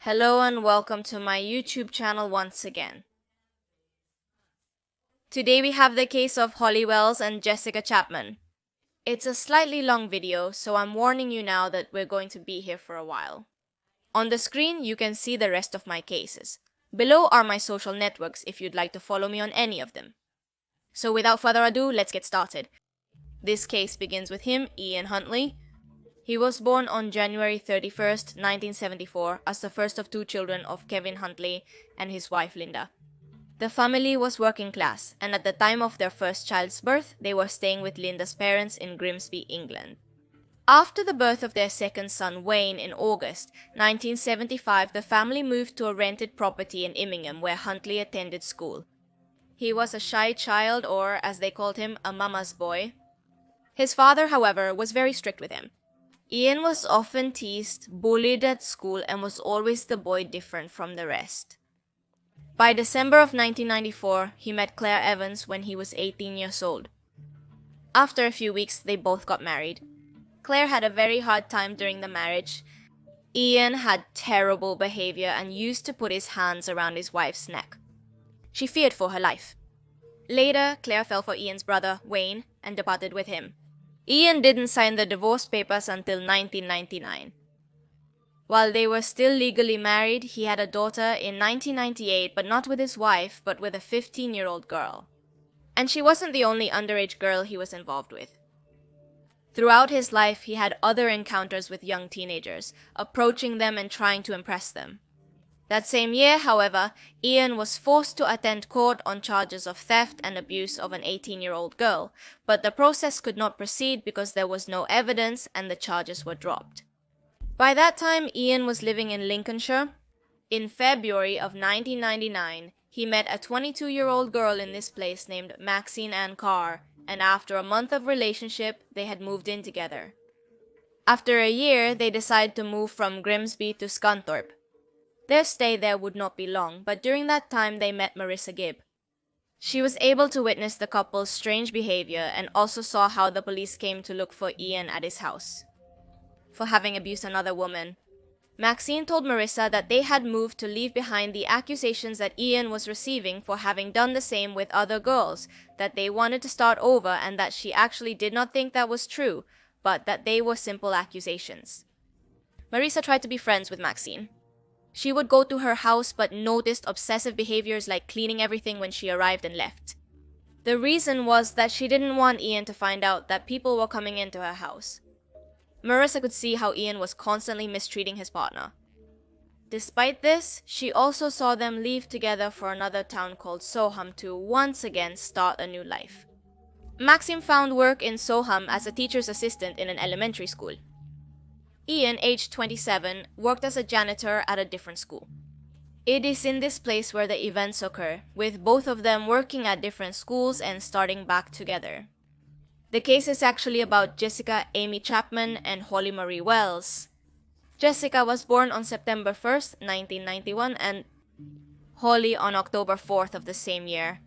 Hello and welcome to my YouTube channel once again. Today we have the case of Holly Wells and Jessica Chapman. It's a slightly long video, so I'm warning you now that we're going to be here for a while. On the screen you can see the rest of my cases. Below are my social networks if you'd like to follow me on any of them. So without further ado, let's get started. This case begins with him, Ian Huntley. He was born on January 31st, 1974 as the first of two children of Kevin Huntley and his wife Linda. The family was working class, and at the time of their first child's birth, they were staying with Linda's parents in Grimsby, England. After the birth of their second son Wayne in August 1975, the family moved to a rented property in Immingham where Huntley attended school. He was a shy child, or as they called him, a mama's boy. His father, however, was very strict with him. Ian was often teased, bullied at school, and was always the boy different from the rest. By December of 1994, he met Claire Evans when he was 18 years old. After a few weeks, they both got married. Claire had a very hard time during the marriage. Ian had terrible behavior and used to put his hands around his wife's neck. She feared for her life. Later, Claire fell for Ian's brother, Wayne, and departed with him. Ian didn't sign the divorce papers until 1999. While they were still legally married, he had a daughter in 1998, but not with his wife, but with a 15-year-old girl. And she wasn't the only underage girl he was involved with. Throughout his life, he had other encounters with young teenagers, approaching them and trying to impress them. That same year, however, Ian was forced to attend court on charges of theft and abuse of an 18-year-old girl, but the process could not proceed because there was no evidence and the charges were dropped. By that time, Ian was living in Lincolnshire. In February of 1999, he met a 22-year-old girl in this place named Maxine and Carr, and after a month of relationship, they had moved in together. After a year, they decided to move from Grimsby to Scunthorpe. Their stay there would not be long, but during that time they met Marissa Gibb. She was able to witness the couple's strange behavior and also saw how the police came to look for Ian at his house for having abused another woman. Maxine told Marissa that they had moved to leave behind the accusations that Ian was receiving for having done the same with other girls, that they wanted to start over and that she actually did not think that was true, but that they were simple accusations. Marissa tried to be friends with Maxine. She would go to her house but noticed obsessive behaviors like cleaning everything when she arrived and left. The reason was that she didn't want Ian to find out that people were coming into her house. Marissa could see how Ian was constantly mistreating his partner. Despite this, she also saw them leave together for another town called Soham to once again start a new life. Maxine found work in Soham as a teacher's assistant in an elementary school. Ian, aged 27, worked as a janitor at a different school. It is in this place where the events occur, with both of them working at different schools and starting back together. The case is actually about Jessica Amy Chapman and Holly Marie Wells. Jessica was born on September 1st, 1991, and Holly on October 4th of the same year.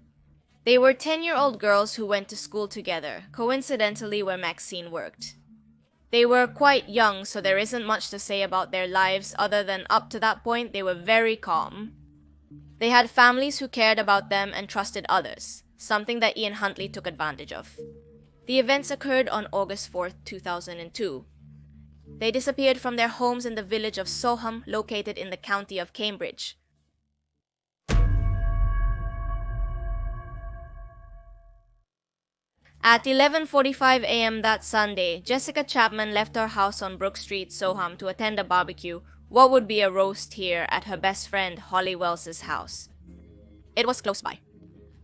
They were 10-year-old girls who went to school together, coincidentally where Maxine worked. They were quite young, so there isn't much to say about their lives other than up to that point they were very calm. They had families who cared about them and trusted others, something that Ian Huntley took advantage of. The events occurred on August 4th, 2002. They disappeared from their homes in the village of Soham, located in the county of Cambridge. At 11:45 a.m. that Sunday, Jessica Chapman left her house on Brook Street, Soham, to attend a barbecue, what would be a roast here, at her best friend Holly Wells' house. It was close by.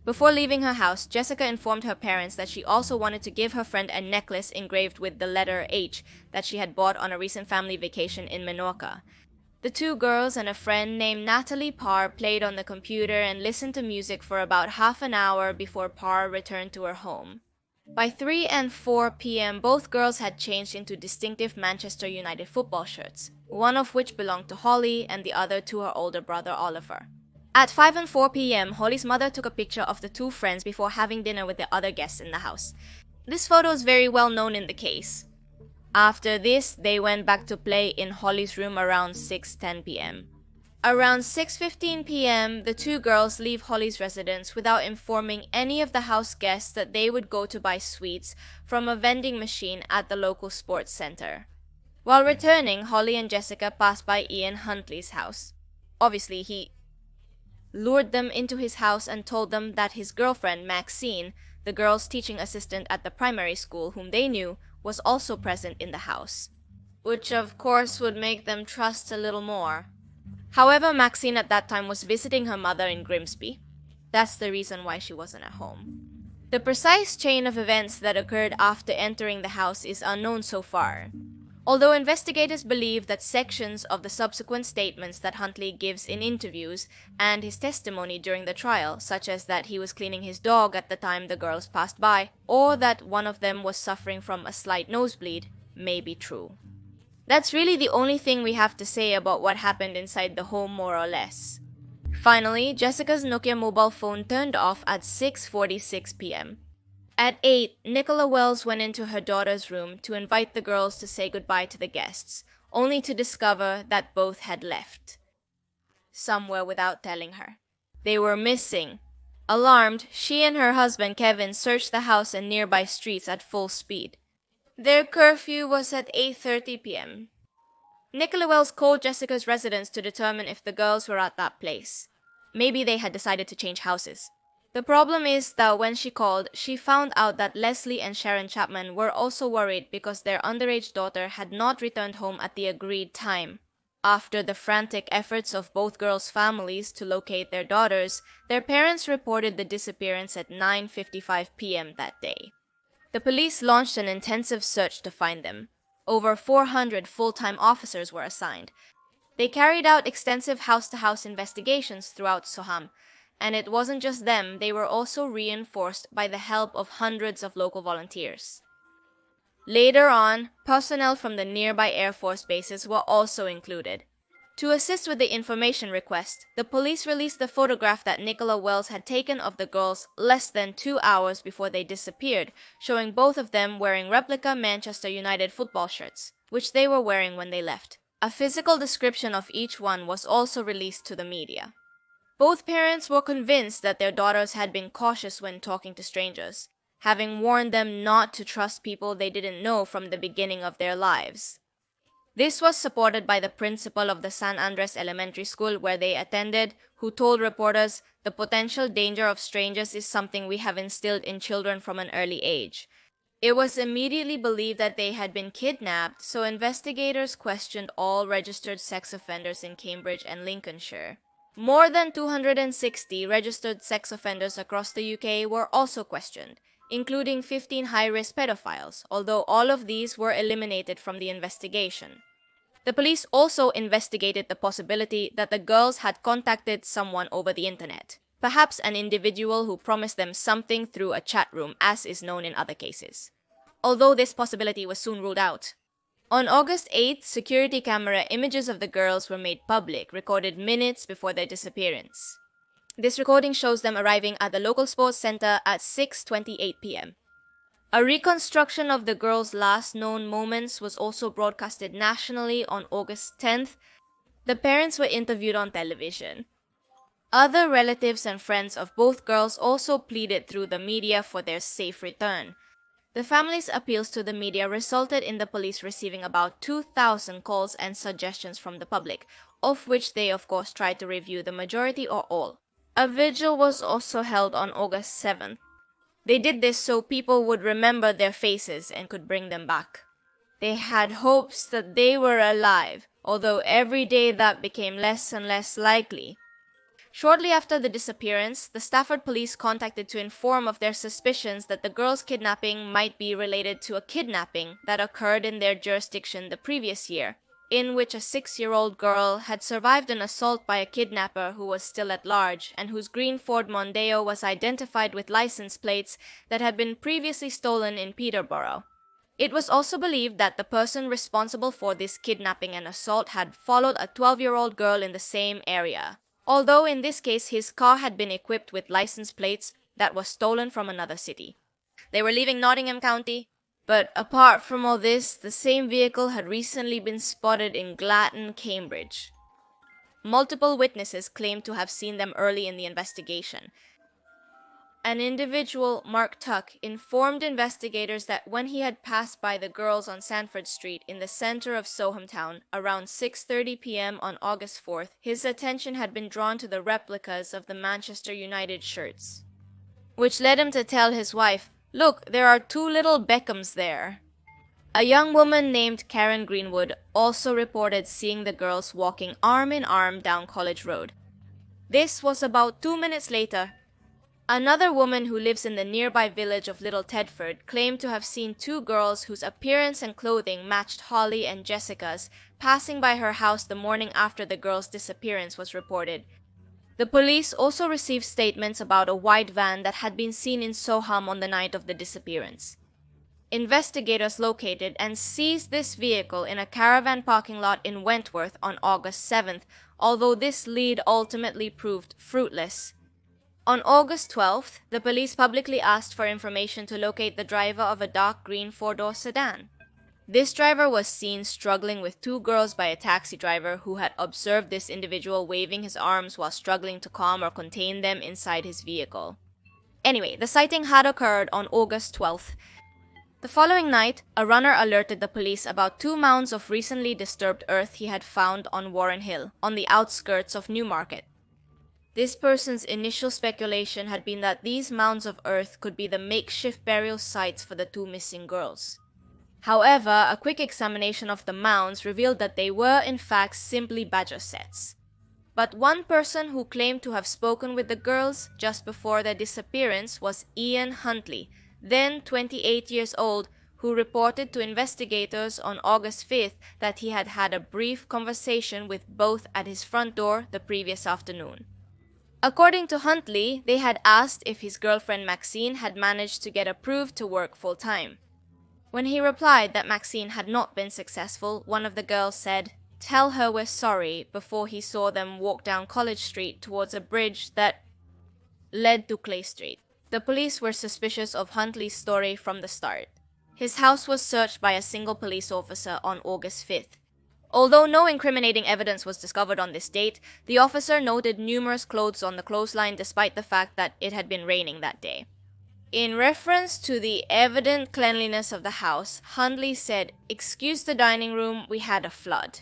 Before leaving her house, Jessica informed her parents that she also wanted to give her friend a necklace engraved with the letter H that she had bought on a recent family vacation in Menorca. The two girls and a friend named Natalie Parr played on the computer and listened to music for about half an hour before Parr returned to her home. By 3 and 4 p.m., both girls had changed into distinctive Manchester United football shirts, one of which belonged to Holly and the other to her older brother Oliver. At 5 and 4 p.m., Holly's mother took a picture of the two friends before having dinner with the other guests in the house. This photo is very well known in the case. After this, they went back to play in Holly's room around 6:10 p.m. Around 6:15 p.m., the two girls leave Holly's residence without informing any of the house guests that they would go to buy sweets from a vending machine at the local sports center. While returning, Holly and Jessica pass by Ian Huntley's house. Obviously, he lured them into his house and told them that his girlfriend, Maxine, the girls' teaching assistant at the primary school whom they knew, was also present in the house, which of course would make them trust a little more. However, Maxine at that time was visiting her mother in Grimsby. That's the reason why she wasn't at home. The precise chain of events that occurred after entering the house is unknown so far, although investigators believe that sections of the subsequent statements that Huntley gives in interviews and his testimony during the trial, such as that he was cleaning his dog at the time the girls passed by, or that one of them was suffering from a slight nosebleed, may be true. That's really the only thing we have to say about what happened inside the home, more or less. Finally, Jessica's Nokia mobile phone turned off at 6:46 p.m. At 8, Nicola Wells went into her daughter's room to invite the girls to say goodbye to the guests, only to discover that both had left somewhere without telling her. They were missing. Alarmed, she and her husband Kevin searched the house and nearby streets at full speed. Their curfew was at 8:30 p.m. Nicola Wells called Jessica's residence to determine if the girls were at that place. Maybe they had decided to change houses. The problem is that when she called, she found out that Leslie and Sharon Chapman were also worried because their underage daughter had not returned home at the agreed time. After the frantic efforts of both girls' families to locate their daughters, their parents reported the disappearance at 9:55 p.m. that day. The police launched an intensive search to find them. Over 400 full-time officers were assigned. They carried out extensive house-to-house investigations throughout Soham, and it wasn't just them, they were also reinforced by the help of hundreds of local volunteers. Later on, personnel from the nearby Air Force bases were also included. To assist with the information request, the police released the photograph that Nicola Wells had taken of the girls less than 2 hours before they disappeared, showing both of them wearing replica Manchester United football shirts, which they were wearing when they left. A physical description of each one was also released to the media. Both parents were convinced that their daughters had been cautious when talking to strangers, having warned them not to trust people they didn't know from the beginning of their lives. This was supported by the principal of the San Andres Elementary School where they attended, who told reporters, "The potential danger of strangers is something we have instilled in children from an early age." It was immediately believed that they had been kidnapped, so investigators questioned all registered sex offenders in Cambridge and Lincolnshire. More than 260 registered sex offenders across the UK were also questioned, including 15 high-risk pedophiles, although all of these were eliminated from the investigation. The police also investigated the possibility that the girls had contacted someone over the internet, perhaps an individual who promised them something through a chat room, as is known in other cases. Although this possibility was soon ruled out. On August 8th, security camera images of the girls were made public, recorded minutes before their disappearance. This recording shows them arriving at the local sports center at 6:28 p.m. A reconstruction of the girls' last known moments was also broadcasted nationally on August 10th. The parents were interviewed on television. Other relatives and friends of both girls also pleaded through the media for their safe return. The family's appeals to the media resulted in the police receiving about 2,000 calls and suggestions from the public, of which they of course tried to review the majority or all. A vigil was also held on August 7th. They did this so people would remember their faces and could bring them back. They had hopes that they were alive, although every day that became less and less likely. Shortly after the disappearance, the Stafford police contacted to inform of their suspicions that the girls' kidnapping might be related to a kidnapping that occurred in their jurisdiction the previous year, in which a 6-year-old girl had survived an assault by a kidnapper who was still at large and whose green Ford Mondeo was identified with license plates that had been previously stolen in Peterborough. It was also believed that the person responsible for this kidnapping and assault had followed a 12-year-old girl in the same area, although in this case his car had been equipped with license plates that was stolen from another city. They were leaving Nottingham County. But apart from all this, the same vehicle had recently been spotted in Glatton, Cambridge. Multiple witnesses claimed to have seen them early in the investigation. An individual, Mark Tuck, informed investigators that when he had passed by the girls on Sanford Street in the center of Soham Town around 6:30 p.m. on August 4th, his attention had been drawn to the replicas of the Manchester United shirts, which led him to tell his wife, "Look, there are two little Beckhams there." A young woman named Karen Greenwood also reported seeing the girls walking arm in arm down College Road. This was about 2 minutes later. Another woman who lives in the nearby village of Little Tedford claimed to have seen two girls whose appearance and clothing matched Holly and Jessica's passing by her house the morning after the girls' disappearance was reported. The police also received statements about a white van that had been seen in Soham on the night of the disappearance. Investigators located and seized this vehicle in a caravan parking lot in Wentworth on August 7th, although this lead ultimately proved fruitless. On August 12th, the police publicly asked for information to locate the driver of a dark green four-door sedan. This driver was seen struggling with two girls by a taxi driver who had observed this individual waving his arms while struggling to calm or contain them inside his vehicle. Anyway, the sighting had occurred on August 12th. The following night, a runner alerted the police about two mounds of recently disturbed earth he had found on Warren Hill, on the outskirts of Newmarket. This person's initial speculation had been that these mounds of earth could be the makeshift burial sites for the two missing girls. However, a quick examination of the mounds revealed that they were in fact simply badger sets. But one person who claimed to have spoken with the girls just before their disappearance was Ian Huntley, then 28 years old, who reported to investigators on August 5th that he had had a brief conversation with both at his front door the previous afternoon. According to Huntley, they had asked if his girlfriend Maxine had managed to get approved to work full-time. When he replied that Maxine had not been successful, one of the girls said, "Tell her we're sorry," before he saw them walk down College Street towards a bridge that led to Clay Street. The police were suspicious of Huntley's story from the start. His house was searched by a single police officer on August 5th. Although no incriminating evidence was discovered on this date, the officer noted numerous clothes on the clothesline despite the fact that it had been raining that day. In reference to the evident cleanliness of the house, Huntley said, "Excuse the dining room, we had a flood."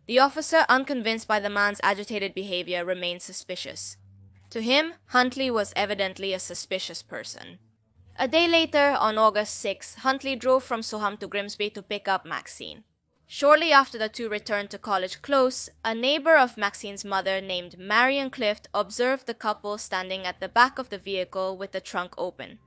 The officer, unconvinced by the man's agitated behavior, remained suspicious. To him, Huntley was evidently a suspicious person. A day later, on August 6, Huntley drove from Soham to Grimsby to pick up Maxine. Shortly after the two returned to College Close, a neighbor of Maxine's mother named Marion Clift observed the couple standing at the back of the vehicle with the trunk open.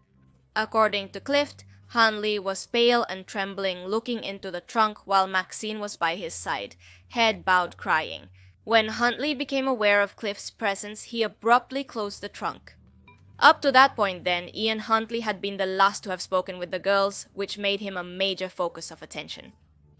According to Clift, Huntley was pale and trembling, looking into the trunk while Maxine was by his side, head bowed crying. When Huntley became aware of Clift's presence, he abruptly closed the trunk. Up to that point then, Ian Huntley had been the last to have spoken with the girls, which made him a major focus of attention.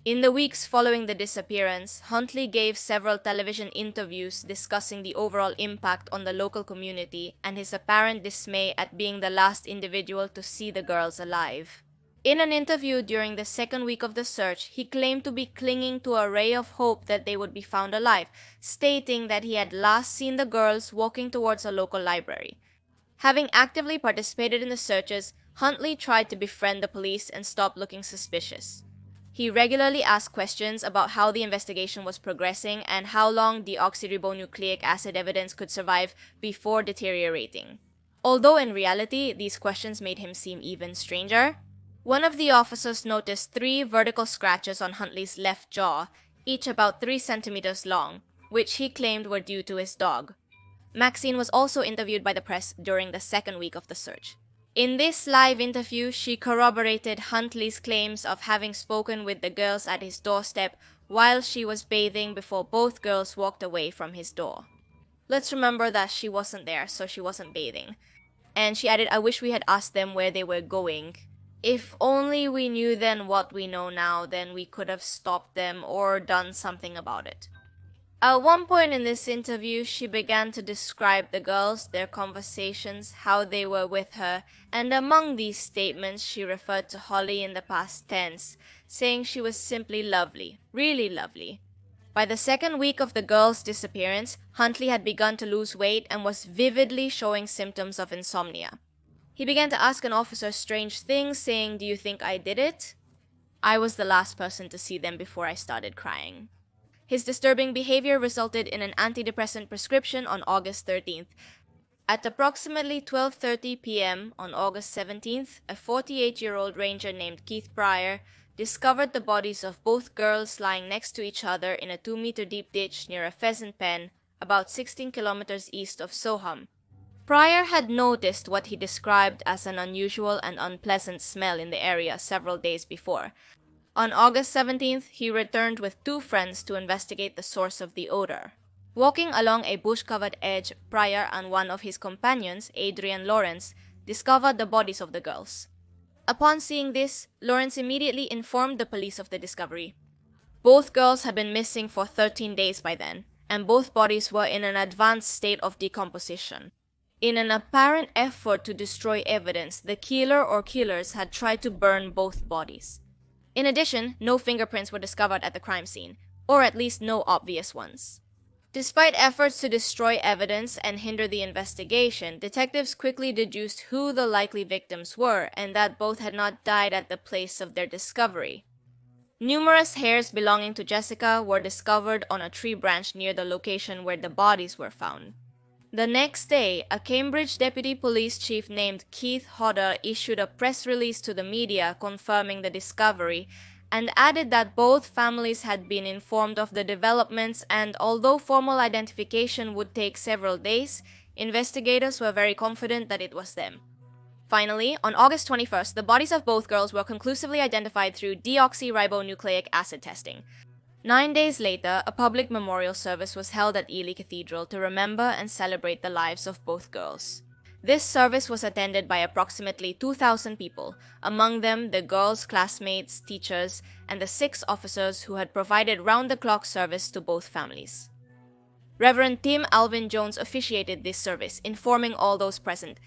In the weeks following the disappearance, Huntley gave several television interviews discussing the overall impact on the local community and his apparent dismay at being the last individual to see the girls alive. In an interview during the second week of the search, he claimed to be clinging to a ray of hope that they would be found alive, stating that he had last seen the girls walking towards a local library. Having actively participated in the searches, Huntley tried to befriend the police and stop looking suspicious. He regularly asked questions about how the investigation was progressing and how long deoxyribonucleic acid evidence could survive before deteriorating. Although in reality, these questions made him seem even stranger. One of the officers noticed 3 vertical scratches on Huntley's left jaw, each about 3 centimeters long, which he claimed were due to his dog. Maxine was also interviewed by the press during the second week of the search. In this live interview, she corroborated Huntley's claims of having spoken with the girls at his doorstep while she was bathing before both girls walked away from his door. Let's remember that she wasn't there, so she wasn't bathing. And she added, "I wish we had asked them where they were going. If only we knew then what we know now, then we could have stopped them or done something about it." At one point in this interview, she began to describe the girls, their conversations, how they were with her, and among these statements she referred to Holly in the past tense, saying she was simply lovely, really lovely. By the second week of the girls' disappearance, Huntley had begun to lose weight and was vividly showing symptoms of insomnia. He began to ask an officer strange things, saying, "Do you think I did it?" I was the last person to see them before I started crying. His disturbing behavior resulted in an antidepressant prescription on August 13th. At approximately 12:30 p.m. on August 17th, a 48-year-old ranger named Keith Pryor discovered the bodies of both girls lying next to each other in a 2-meter deep ditch near a pheasant pen about 16 kilometers east of Soham. Pryor had noticed what he described as an unusual and unpleasant smell in the area several days before. On August 17th, he returned with 2 friends to investigate the source of the odor. Walking along a bush-covered edge, Pryor and one of his companions, Adrian Lawrence, discovered the bodies of the girls. Upon seeing this, Lawrence immediately informed the police of the discovery. Both girls had been missing for 13 days by then, and both bodies were in an advanced state of decomposition. In an apparent effort to destroy evidence, the killer or killers had tried to burn both bodies. In addition, no fingerprints were discovered at the crime scene, or at least no obvious ones. Despite efforts to destroy evidence and hinder the investigation, detectives quickly deduced who the likely victims were and that both had not died at the place of their discovery. Numerous hairs belonging to Jessica were discovered on a tree branch near the location where the bodies were found. The next day, a Cambridge deputy police chief named Keith Hodder issued a press release to the media confirming the discovery and added that both families had been informed of the developments, and although formal identification would take several days, investigators were very confident that it was them. Finally, on August 21st, the bodies of both girls were conclusively identified through deoxyribonucleic acid testing. 9 days later, a public memorial service was held at Ely Cathedral to remember and celebrate the lives of both girls. This service was attended by approximately 2,000 people, among them the girls' classmates, teachers, and the 6 officers who had provided round-the-clock service to both families. Reverend Tim Alvin Jones officiated this service, informing all those present.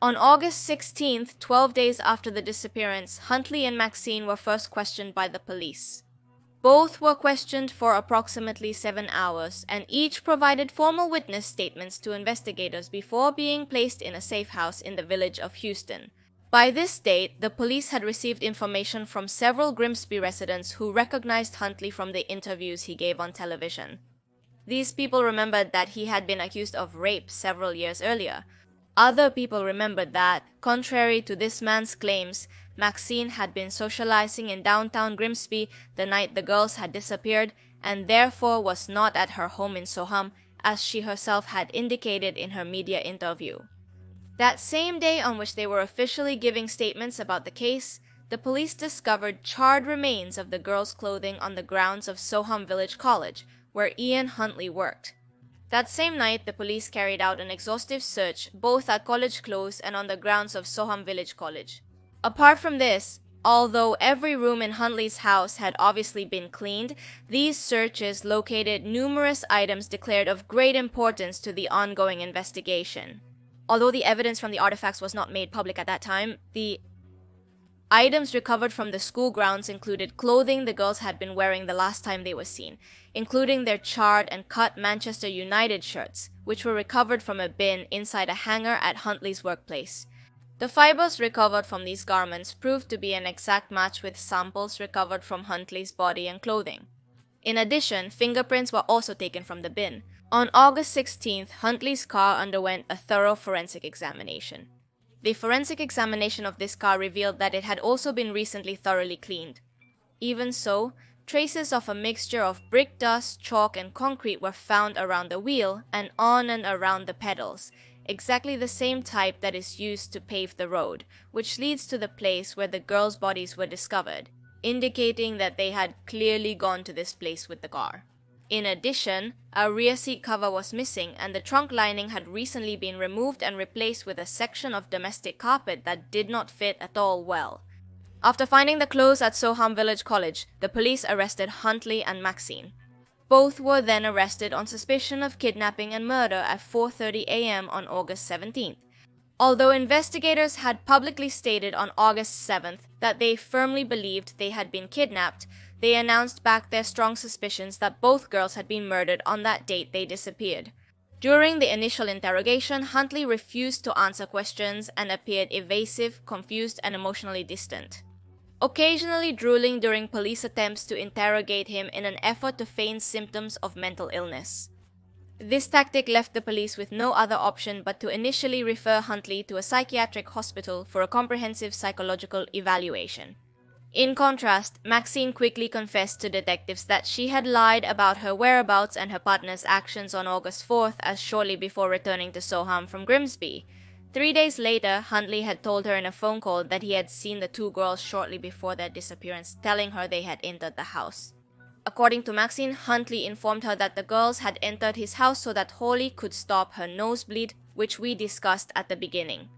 On August 16th, 12 days after the disappearance, Huntley and Maxine were first questioned by the police. Both were questioned for approximately 7 hours, and each provided formal witness statements to investigators before being placed in a safe house in the village of Houston. By this date, the police had received information from several Grimsby residents who recognized Huntley from the interviews he gave on television. These people remembered that he had been accused of rape several years earlier. Other people remembered that, contrary to this man's claims, Maxine had been socializing in downtown Grimsby the night the girls had disappeared and therefore was not at her home in Soham, as she herself had indicated in her media interview. That same day on which they were officially giving statements about the case, the police discovered charred remains of the girls' clothing on the grounds of Soham Village College, where Ian Huntley worked. That same night, the police carried out an exhaustive search both at college clothes and on the grounds of Soham Village College. Apart from this, although every room in Huntley's house had obviously been cleaned, these searches located numerous items declared of great importance to the ongoing investigation. Although the evidence from the artifacts was not made public at that time, the items recovered from the school grounds included clothing the girls had been wearing the last time they were seen, including their charred and cut Manchester United shirts, which were recovered from a bin inside a hangar at Huntley's workplace. The fibers recovered from these garments proved to be an exact match with samples recovered from Huntley's body and clothing. In addition, fingerprints were also taken from the bin. On August 16th, Huntley's car underwent a thorough forensic examination. The forensic examination of this car revealed that it had also been recently thoroughly cleaned. Even so, traces of a mixture of brick dust, chalk, and concrete were found around the wheel and on and around the pedals, exactly the same type that is used to pave the road, which leads to the place where the girls' bodies were discovered, indicating that they had clearly gone to this place with the car. In addition, a rear seat cover was missing and the trunk lining had recently been removed and replaced with a section of domestic carpet that did not fit at all well. After finding the clothes at Soham Village College, the police arrested Huntley and Maxine. Both were then arrested on suspicion of kidnapping and murder at 4:30 a.m. on August 17th. Although investigators had publicly stated on August 7th that they firmly believed they had been kidnapped, they announced back their strong suspicions that both girls had been murdered on that date they disappeared. During the initial interrogation, Huntley refused to answer questions and appeared evasive, confused, and emotionally distant, occasionally drooling during police attempts to interrogate him in an effort to feign symptoms of mental illness. This tactic left the police with no other option but to initially refer Huntley to a psychiatric hospital for a comprehensive psychological evaluation. In contrast, Maxine quickly confessed to detectives that she had lied about her whereabouts and her partner's actions on August 4th as shortly before returning to Soham from Grimsby. 3 days later, Huntley had told her in a phone call that he had seen the two girls shortly before their disappearance, telling her they had entered the house. According to Maxine, Huntley informed her that the girls had entered his house so that Holly could stop her nosebleed, which we discussed at the beginning.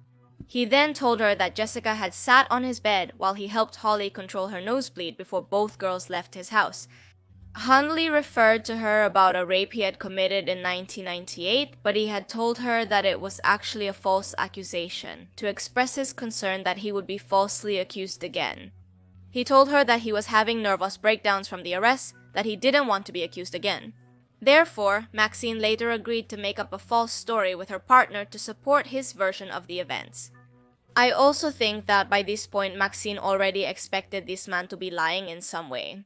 He then told her that Jessica had sat on his bed while he helped Holly control her nosebleed before both girls left his house. Huntley referred to her about a rape he had committed in 1998, but he had told her that it was actually a false accusation, to express his concern that he would be falsely accused again. He told her that he was having nervous breakdowns from the arrest, that he didn't want to be accused again. Therefore, Maxine later agreed to make up a false story with her partner to support his version of the events. I also think that by this point, Maxine already expected this man to be lying in some way.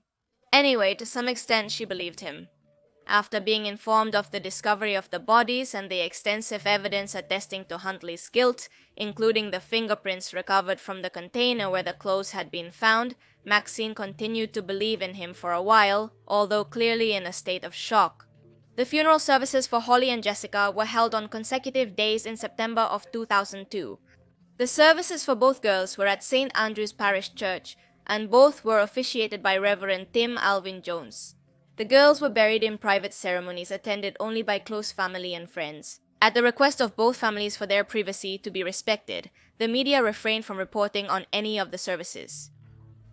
Anyway, to some extent, she believed him. After being informed of the discovery of the bodies and the extensive evidence attesting to Huntley's guilt, including the fingerprints recovered from the container where the clothes had been found, Maxine continued to believe in him for a while, although clearly in a state of shock. The funeral services for Holly and Jessica were held on consecutive days in September of 2002. The services for both girls were at St. Andrew's Parish Church, and both were officiated by Reverend Tim Alvin Jones. The girls were buried in private ceremonies attended only by close family and friends. At the request of both families for their privacy to be respected, the media refrained from reporting on any of the services.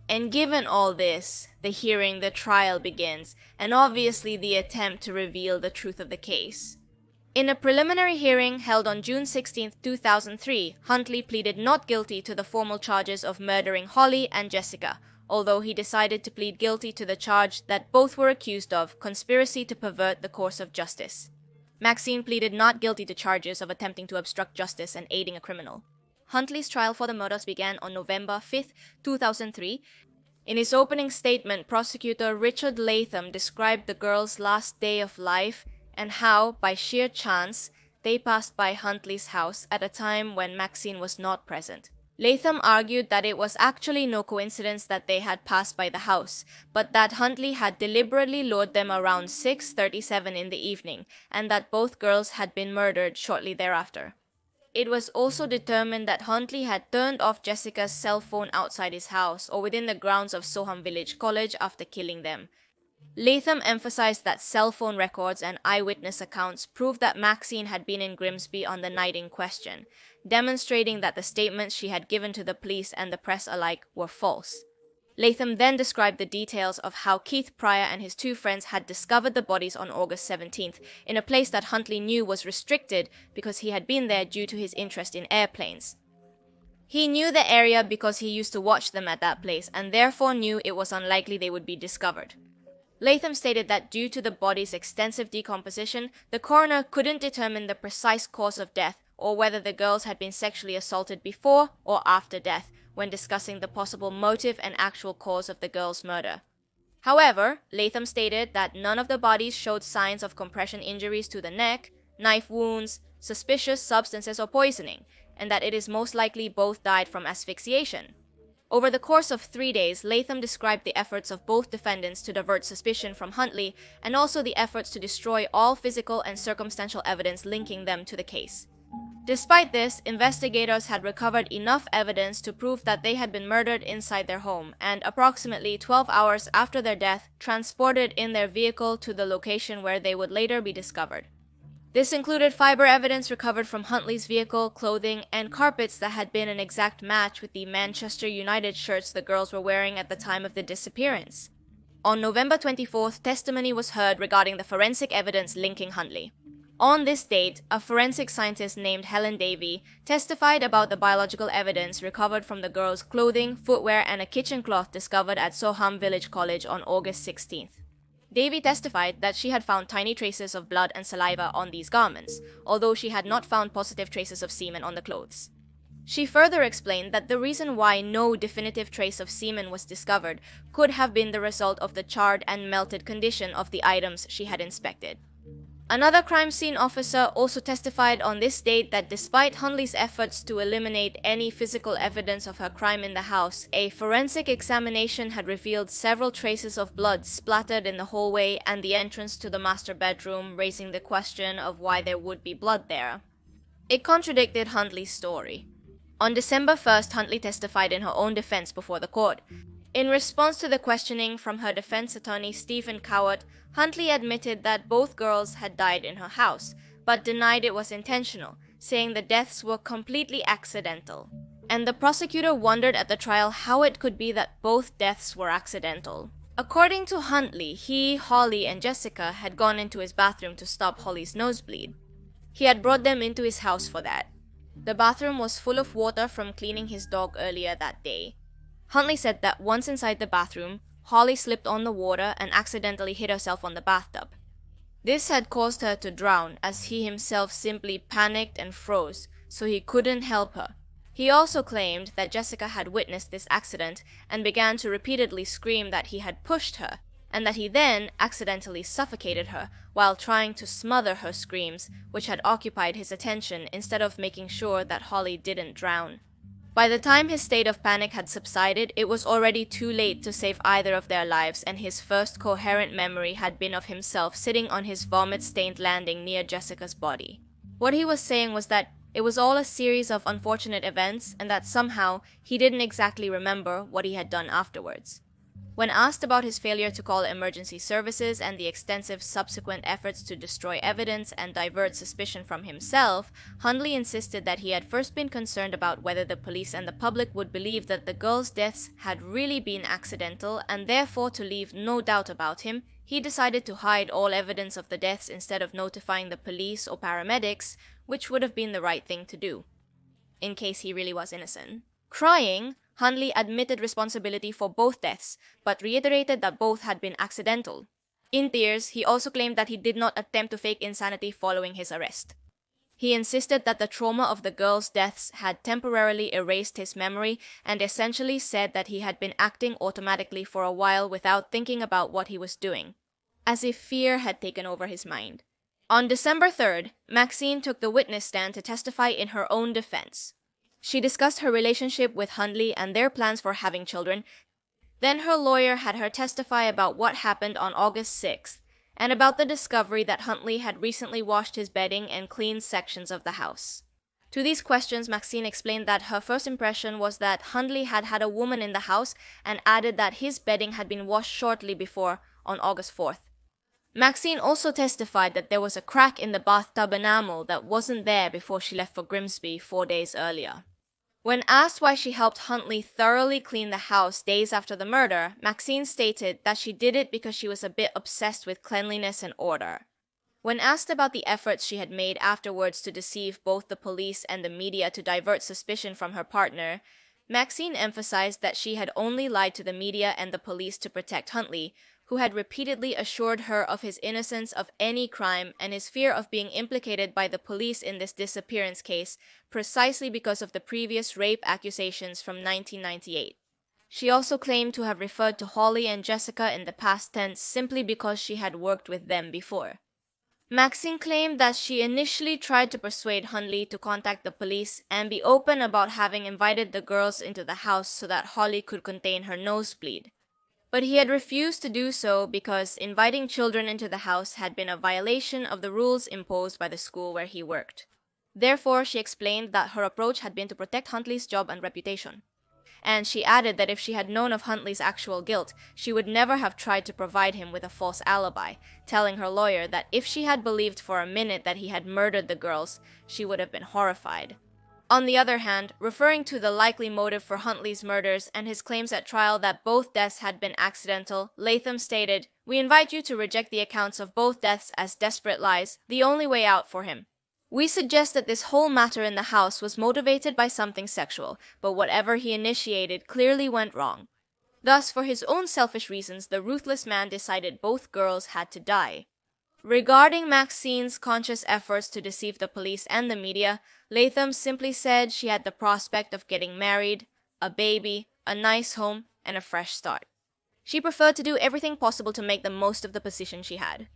And given all this, the trial begins, and obviously the attempt to reveal the truth of the case. In a preliminary hearing held on June 16, 2003, Huntley pleaded not guilty to the formal charges of murdering Holly and Jessica, although he decided to plead guilty to the charge that both were accused of conspiracy to pervert the course of justice. Maxine pleaded not guilty to charges of attempting to obstruct justice and aiding a criminal. Huntley's trial for the murders began on November 5, 2003. In his opening statement, prosecutor Richard Latham described the girls' last day of life and how, by sheer chance, they passed by Huntley's house at a time when Maxine was not present. Latham argued that it was actually no coincidence that they had passed by the house, but that Huntley had deliberately lured them around 6:37 in the evening, and that both girls had been murdered shortly thereafter. It was also determined that Huntley had turned off Jessica's cell phone outside his house or within the grounds of Soham Village College after killing them. Latham emphasized that cell phone records and eyewitness accounts proved that Maxine had been in Grimsby on the night in question, demonstrating that the statements she had given to the police and the press alike were false. Latham then described the details of how Keith Pryor and his two friends had discovered the bodies on August 17th in a place that Huntley knew was restricted because he had been there due to his interest in airplanes. He knew the area because he used to watch them at that place and therefore knew it was unlikely they would be discovered. Latham stated that due to the body's extensive decomposition, the coroner couldn't determine the precise cause of death or whether the girls had been sexually assaulted before or after death when discussing the possible motive and actual cause of the girls' murder. However, Latham stated that none of the bodies showed signs of compression injuries to the neck, knife wounds, suspicious substances or poisoning, and that it is most likely both died from asphyxiation. Over the course of 3 days, Latham described the efforts of both defendants to divert suspicion from Huntley and also the efforts to destroy all physical and circumstantial evidence linking them to the case. Despite this, investigators had recovered enough evidence to prove that they had been murdered inside their home and approximately 12 hours after their death, transported in their vehicle to the location where they would later be discovered. This included fiber evidence recovered from Huntley's vehicle, clothing, and carpets that had been an exact match with the Manchester United shirts the girls were wearing at the time of the disappearance. On November 24th, testimony was heard regarding the forensic evidence linking Huntley. On this date, a forensic scientist named Helen Davey testified about the biological evidence recovered from the girls' clothing, footwear, and a kitchen cloth discovered at Soham Village College on August 16th. Davey testified that she had found tiny traces of blood and saliva on these garments, although she had not found positive traces of semen on the clothes. She further explained that the reason why no definitive trace of semen was discovered could have been the result of the charred and melted condition of the items she had inspected. Another crime scene officer also testified on this date that despite Huntley's efforts to eliminate any physical evidence of her crime in the house, a forensic examination had revealed several traces of blood splattered in the hallway and the entrance to the master bedroom, raising the question of why there would be blood there. It contradicted Huntley's story. On December 1st, Huntley testified in her own defense before the court. In response to the questioning from her defense attorney Stephen Cowart, Huntley admitted that both girls had died in her house, but denied it was intentional, saying the deaths were completely accidental. And the prosecutor wondered at the trial how it could be that both deaths were accidental. According to Huntley, he, Holly, and Jessica had gone into his bathroom to stop Holly's nosebleed. He had brought them into his house for that. The bathroom was full of water from cleaning his dog earlier that day. Huntley said that once inside the bathroom, Holly slipped on the water and accidentally hit herself on the bathtub. This had caused her to drown, as he himself simply panicked and froze, so he couldn't help her. He also claimed that Jessica had witnessed this accident and began to repeatedly scream that he had pushed her, and that he then accidentally suffocated her while trying to smother her screams, which had occupied his attention instead of making sure that Holly didn't drown. By the time his state of panic had subsided, it was already too late to save either of their lives, and his first coherent memory had been of himself sitting on his vomit-stained landing near Jessica's body. What he was saying was that it was all a series of unfortunate events, and that somehow he didn't exactly remember what he had done afterwards. When asked about his failure to call emergency services and the extensive subsequent efforts to destroy evidence and divert suspicion from himself, Huntley insisted that he had first been concerned about whether the police and the public would believe that the girls' deaths had really been accidental, and therefore, to leave no doubt about him, he decided to hide all evidence of the deaths instead of notifying the police or paramedics, which would have been the right thing to do, in case he really was innocent. Crying, Huntley admitted responsibility for both deaths, but reiterated that both had been accidental. In tears, he also claimed that he did not attempt to fake insanity following his arrest. He insisted that the trauma of the girls' deaths had temporarily erased his memory, and essentially said that he had been acting automatically for a while without thinking about what he was doing, as if fear had taken over his mind. On December 3rd, Maxine took the witness stand to testify in her own defense. She discussed her relationship with Huntley and their plans for having children. Then her lawyer had her testify about what happened on August 6th, and about the discovery that Huntley had recently washed his bedding and cleaned sections of the house. To these questions, Maxine explained that her first impression was that Huntley had had a woman in the house, and added that his bedding had been washed shortly before, on August 4th. Maxine also testified that there was a crack in the bathtub enamel that wasn't there before she left for Grimsby 4 days earlier. When asked why she helped Huntley thoroughly clean the house days after the murder, Maxine stated that she did it because she was a bit obsessed with cleanliness and order. When asked about the efforts she had made afterwards to deceive both the police and the media to divert suspicion from her partner, Maxine emphasized that she had only lied to the media and the police to protect Huntley, who had repeatedly assured her of his innocence of any crime and his fear of being implicated by the police in this disappearance case, precisely because of the previous rape accusations from 1998. She also claimed to have referred to Holly and Jessica in the past tense simply because she had worked with them before. Maxine claimed that she initially tried to persuade Huntley to contact the police and be open about having invited the girls into the house so that Holly could contain her nosebleed. But he had refused to do so because inviting children into the house had been a violation of the rules imposed by the school where he worked. Therefore, she explained that her approach had been to protect Huntley's job and reputation. And she added that if she had known of Huntley's actual guilt, she would never have tried to provide him with a false alibi, telling her lawyer that if she had believed for a minute that he had murdered the girls, she would have been horrified. On the other hand, referring to the likely motive for Huntley's murders and his claims at trial that both deaths had been accidental, Latham stated, "We invite you to reject the accounts of both deaths as desperate lies, the only way out for him. We suggest that this whole matter in the house was motivated by something sexual, but whatever he initiated clearly went wrong. Thus, for his own selfish reasons, the ruthless man decided both girls had to die." Regarding Maxine's conscious efforts to deceive the police and the media, Latham simply said she had the prospect of getting married, a baby, a nice home, and a fresh start. She preferred to do everything possible to make the most of the position she had.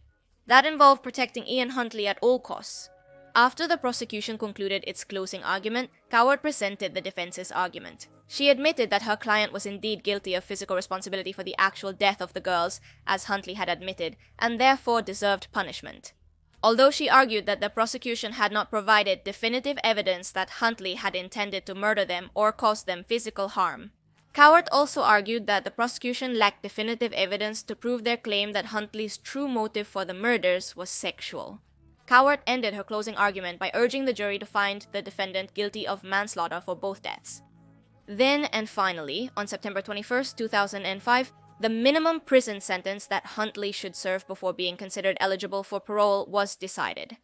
That involved protecting Ian Huntley at all costs. After the prosecution concluded its closing argument, Carr presented the defense's argument. She admitted that her client was indeed guilty of physical responsibility for the actual death of the girls, as Huntley had admitted, and therefore deserved punishment. Although she argued that the prosecution had not provided definitive evidence that Huntley had intended to murder them or cause them physical harm. Carr also argued that the prosecution lacked definitive evidence to prove their claim that Huntley's true motive for the murders was sexual. Carr ended her closing argument by urging the jury to find the defendant guilty of manslaughter for both deaths. Then and finally, on September 21st, 2005, the minimum prison sentence that Huntley should serve before being considered eligible for parole was decided.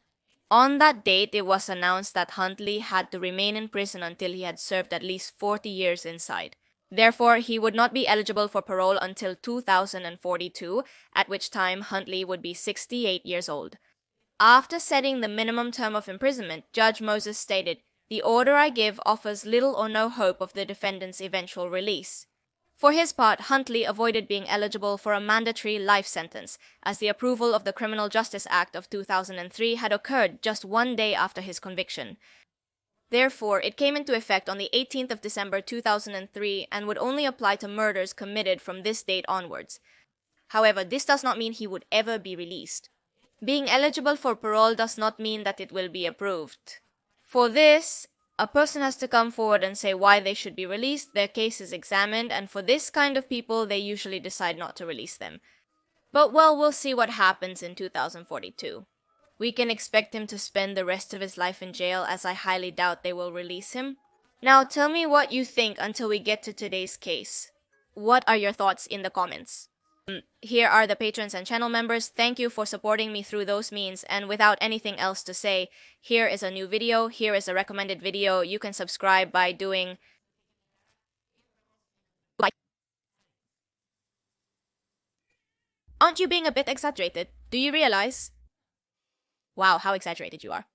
On that date, it was announced that Huntley had to remain in prison until he had served at least 40 years inside. Therefore, he would not be eligible for parole until 2042, at which time Huntley would be 68 years old. After setting the minimum term of imprisonment, Judge Moses stated, "The order I give offers little or no hope of the defendant's eventual release." For his part, Huntley avoided being eligible for a mandatory life sentence, as the approval of the Criminal Justice Act of 2003 had occurred just one day after his conviction. Therefore, it came into effect on the 18th of December 2003 and would only apply to murders committed from this date onwards. However, this does not mean he would ever be released. Being eligible for parole does not mean that it will be approved. For this, a person has to come forward and say why they should be released, their case is examined, and for this kind of people, they usually decide not to release them. But well, we'll see what happens in 2042. We can expect him to spend the rest of his life in jail, as I highly doubt they will release him. Now tell me what you think until we get to today's case. What are your thoughts in the comments? Here are the patrons and channel members. Thank you for supporting me through those means, and without anything else to say, here is a new video, here is a recommended video. You can subscribe by doing like. Aren't you being a bit exaggerated? Do you realize? Wow, how exaggerated you are.